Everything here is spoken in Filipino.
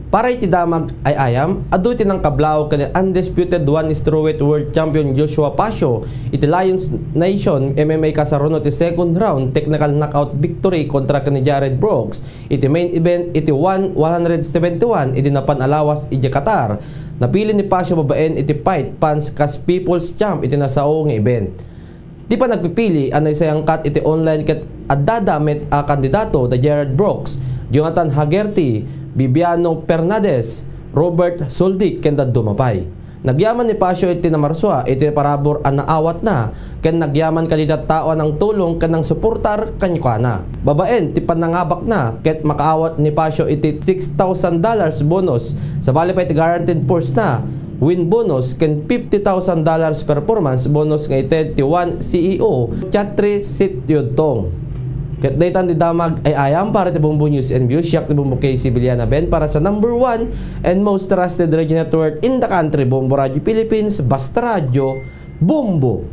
Para iti damag ay ayam, adu iti ng kablaw kan undisputed one strawweight world champion Joshua Pasio iti Lions Nation MMA kasaruno iti second round technical knockout victory kontra kan Jared Brooks. Iti main event iti 171 iti napanalawas iti Qatar. Napili ni Pasio babaen iti fight fans kas People's Champ iti nasao nga event. Di pa nagpipili anay sayang kat iti online kat adadamit a kandidato da Jared Brooks, Jonathan Hagerty, Bibiano Fernandez, Robert Soldic kenda dumapay. Nagyaman ni Pasio iti na marswa iti parabor an naawat na ken nagyaman kandidat tao ng tulong kanang suportar kanyukana. Babaen ti panangabak na ket makaawat ni Pasio iti $6,000 bonus sa bali pa iti guaranteed force na win bonus ken $50,000 performance bonus nga ited ti one CEO Chatri Sityodtong. Ket daytan di damag ay ayam para ti Bumbu News and Views. Siak ti Bumbu kay Sibiliana Ben para sa number 1 and most trusted radio network in the country, Bumbu Radio Philippines, Basta Radio, Bumbu.